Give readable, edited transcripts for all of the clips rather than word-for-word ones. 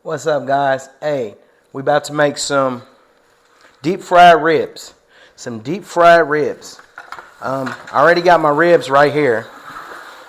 What's up, guys? Hey, we about to make some deep fried ribs. Some deep fried ribs. I already got my ribs right here.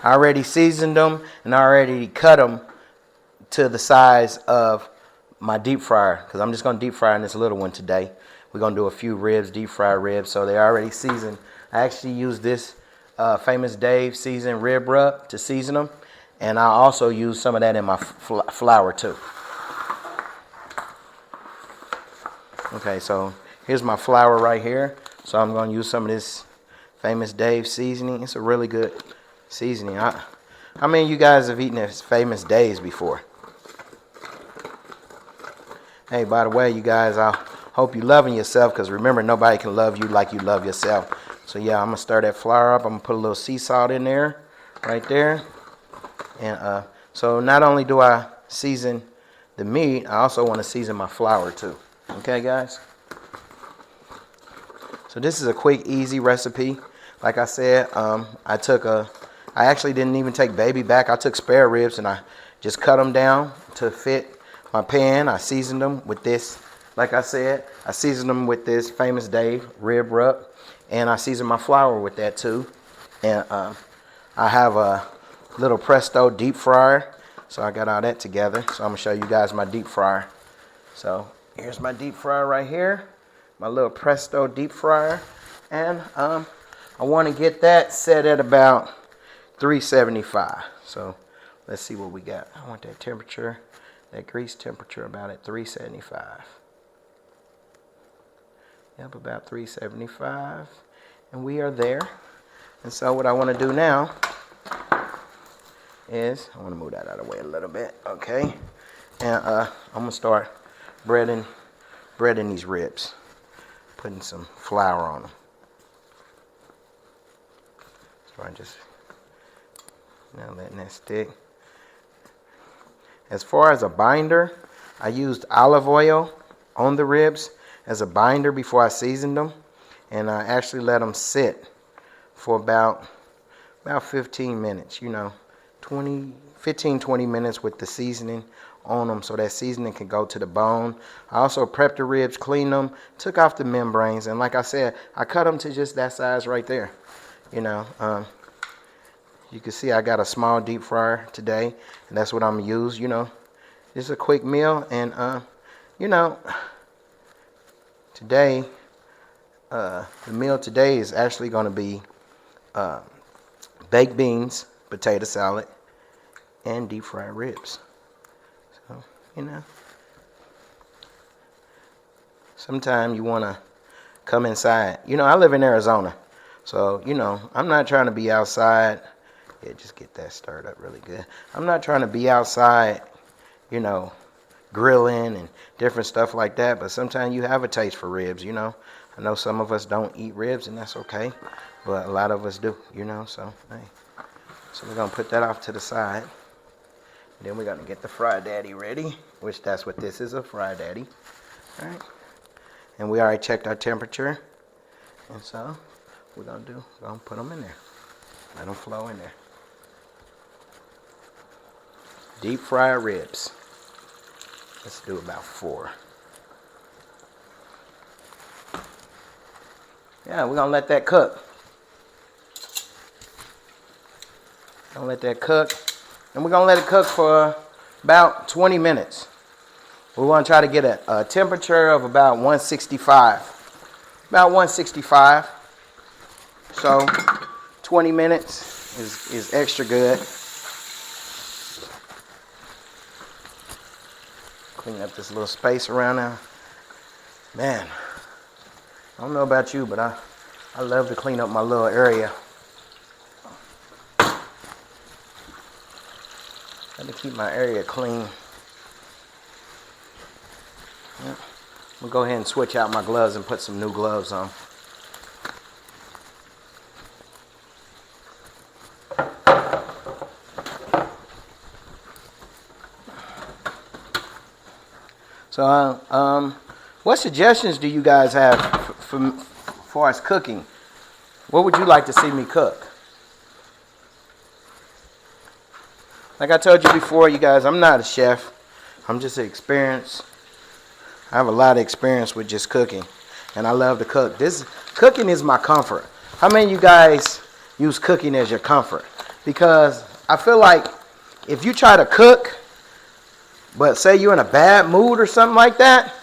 I already seasoned them and I already cut them to the size of my deep fryer because I'm just going to deep fry in this little one today. We're going to do a few ribs, deep fried ribs, so they're already seasoned. I actually use this Famous Dave seasoned rib rub to season them, and I also use some of that in my flour too. Okay, so here's my flour right here. So I'm going to use some of this Famous Dave seasoning. It's a really good seasoning. How many of you guys have eaten this Famous Dave's before? Hey, by the way, you guys, I hope you're loving yourself, because remember, nobody can love you like you love yourself. So yeah, I'm going to stir that flour up. I'm going to put a little sea salt in there, right there. And so not only do I season the meat, I also want to season my flour too. Okay, guys? So this is a quick, easy recipe. Like I said, I actually didn't even take baby back. I took spare ribs and I just cut them down to fit my pan. I seasoned them with this. Like I said, I seasoned them with this Famous Dave rib rub. And I seasoned my flour with that too. And I have a little Presto deep fryer. So I got all that together. So I'm going to show you guys my deep fryer. So here's my deep fryer right here, my little Presto deep fryer, and I want to get that set at about 375. So let's see what we got. I want that temperature, that grease temperature about at 375. Yep, about 375, and we are there. And so what I want to do now is, I want to move that out of the way a little bit, okay? And I'm going to start breading these ribs, putting some flour on them. So I just now letting that stick. As far as a binder, I used olive oil on the ribs as a binder before I seasoned them, and I actually let them sit for about 15 minutes, 20 minutes with the seasoning on them, so that seasoning can go to the bone. I also prepped the ribs, cleaned them, took off the membranes, and like I said, I cut them to just that size right there. You can see I got a small deep fryer today, and that's what I'm gonna use. It's a quick meal, and today, the meal today is actually gonna be baked beans, potato salad, and deep fried ribs. So, sometimes you want to come inside. I live in Arizona, so, I'm not trying to be outside. Yeah, just get that stirred up really good. I'm not trying to be outside, grilling and different stuff like that, but sometimes you have a taste for ribs, I know some of us don't eat ribs, and that's okay, but a lot of us do, so, hey. So we're going to put that off to the side. Then we're going to get the Fry Daddy ready, which that's what this is, a Fry Daddy. All right. And we already checked our temperature. And so we're going to put them in there. Let them flow in there. Deep fried ribs. Let's do about 4. Yeah, we're going to let that cook. Gonna let that cook. And we're going to let it cook for about 20 minutes. We want to try to get a temperature of about 165. About 165. So 20 minutes is extra good. Clean up this little space around now. Man, I don't know about you, but I love to clean up my little area. Let me keep my area clean. Yeah. I'm going to go ahead and switch out my gloves and put some new gloves on. So, what suggestions do you guys have for far as cooking? What would you like to see me cook? Like I told you before, you guys, I'm not a chef. I'm just experienced. I have a lot of experience with just cooking, and I love to cook. Cooking is my comfort. How many of you guys use cooking as your comfort? Because I feel like if you try to cook, but say you're in a bad mood or something like that,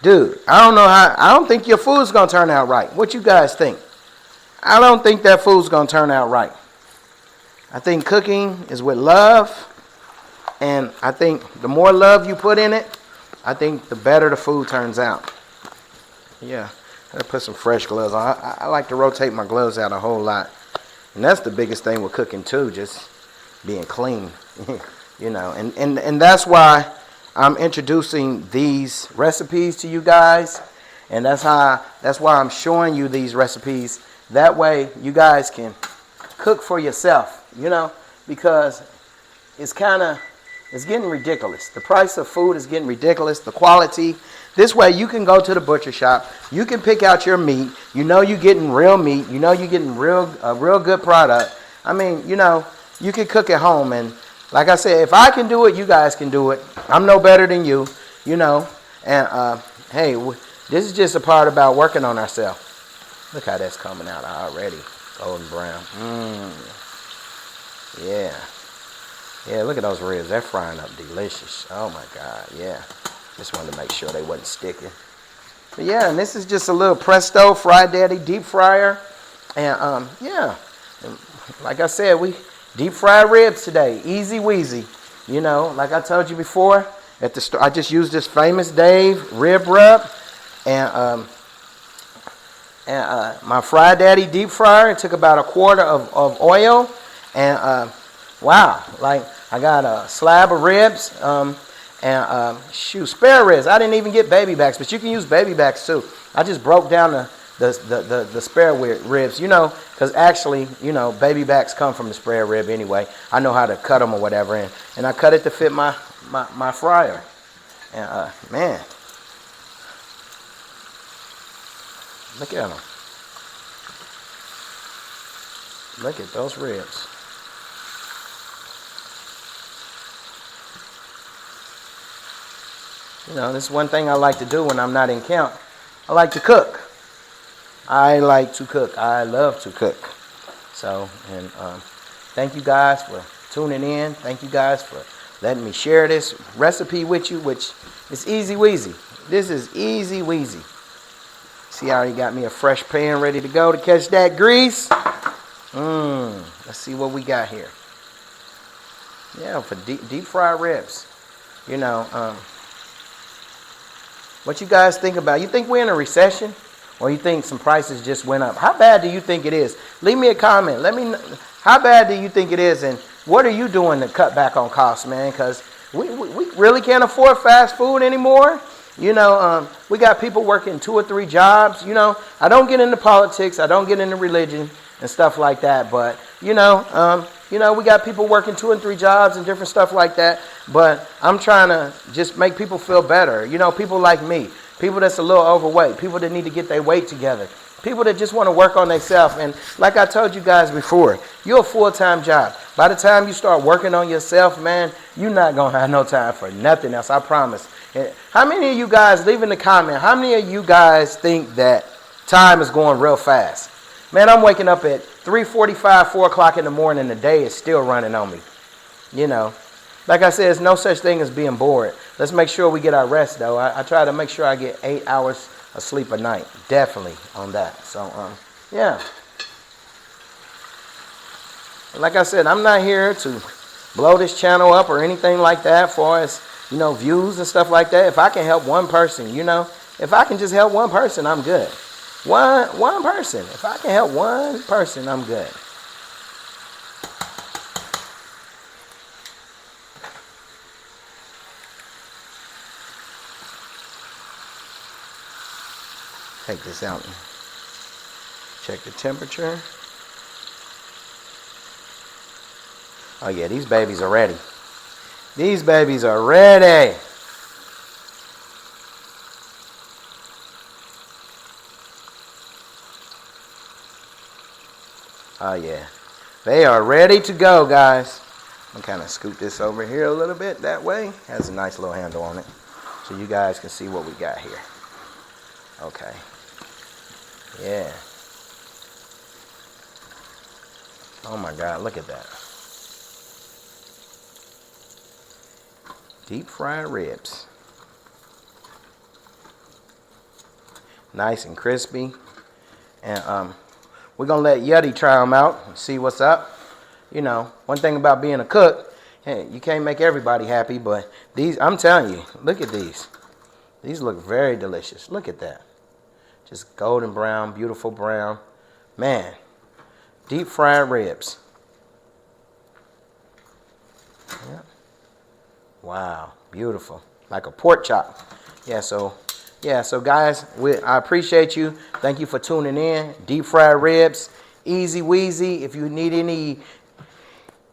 dude, I don't think your food's gonna turn out right. What you guys think? I don't think that food's gonna turn out right. I think cooking is with love, and I think the more love you put in it, I think the better the food turns out. Yeah, I put some fresh gloves on. I like to rotate my gloves out a whole lot. And that's the biggest thing with cooking too, just being clean. You know, and that's why I'm introducing these recipes to you guys. And that's why I'm showing you these recipes. That way you guys can cook for yourself, you know, because it's getting ridiculous. The price of food is getting ridiculous. The quality. This way you can go to the butcher shop. You can pick out your meat. You know you're getting real meat. You know you're getting a real good product. I mean, you know, you can cook at home. And like I said, if I can do it, you guys can do it. I'm no better than you, you know. And hey, this is just a part about working on ourselves. Look how that's coming out already. Golden brown. Yeah. Yeah, look at those ribs. They're frying up delicious. Oh, my God. Yeah. Just wanted to make sure they wasn't sticking. But, yeah, and this is just a little Presto Fried Daddy deep fryer. And, yeah, and like I said, we deep fried ribs today. Easy weezy. You know, like I told you before, at the store, I just used this Famous Dave rib rub. And my Fried Daddy deep fryer. It took about a quart of oil. And, wow, like I got a slab of ribs and spare ribs. I didn't even get baby backs, but you can use baby backs too. I just broke down the spare ribs, you know, because actually, you know, baby backs come from the spare rib anyway. I know how to cut them or whatever, and I cut it to fit my fryer. And man, look at them. Look at those ribs. You know, this is one thing I like to do when I'm not in camp. I like to cook. I like to cook. I love to cook. So, and thank you guys for tuning in. Thank you guys for letting me share this recipe with you, which is easy weezy. This is easy weezy. See, I already got me a fresh pan ready to go to catch that grease. Let's see what we got here. Yeah, for deep fried ribs. You know, what you guys think about? You think we're in a recession? Or you think some prices just went up? How bad do you think it is? Leave me a comment. Let me know. How bad do you think it is? And what are you doing to cut back on costs, man? Because we really can't afford fast food anymore. You know, we got people working 2 or 3 jobs. You know, I don't get into politics. I don't get into religion and stuff like that. But, you know, we got people working 2 and 3 jobs and different stuff like that. But I'm trying to just make people feel better. You know, people like me, people that's a little overweight, people that need to get their weight together, people that just want to work on themselves. And like I told you guys before, you're a full-time job. By the time you start working on yourself, man, you're not going to have no time for nothing else, I promise. And how many of you guys, leave in the comment, how many of you guys think that time is going real fast? Man, I'm waking up at 3:45, 4 o'clock in the morning, the day is still running on me. You know, like I said, there's no such thing as being bored. Let's make sure we get our rest, though. I try to make sure I get 8 hours of sleep a night. Definitely on that. So, yeah. Like I said, I'm not here to blow this channel up or anything like that as far as, you know, views and stuff like that. If I can help one person, you know, if I can just help one person, I'm good. One person. If I can help one person, I'm good. Take this out and check the temperature. Oh yeah, these babies are ready. These babies are ready. Oh yeah, they are ready to go, guys. I'm kind of scoot this over here a little bit that way. Has a nice little handle on it, so you guys can see what we got here. Okay. Yeah. Oh my God, look at that. Deep fried ribs. Nice and crispy. And we're going to let Yeti try them out and see what's up. You know, one thing about being a cook, hey, you can't make everybody happy, but these, I'm telling you, look at these. These look very delicious. Look at that. Just golden brown, beautiful brown. Man, deep fried ribs. Yeah. Wow, beautiful. Like a pork chop. Yeah, so guys, I appreciate you. Thank you for tuning in. Deep fried ribs, easy weezy. If you need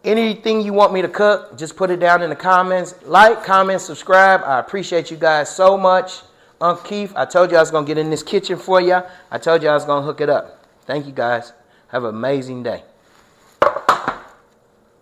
anything you want me to cook, just put it down in the comments. Like, comment, subscribe. I appreciate you guys so much. Uncle Keith, I told you I was going to get in this kitchen for you. I told you I was going to hook it up. Thank you guys. Have an amazing day.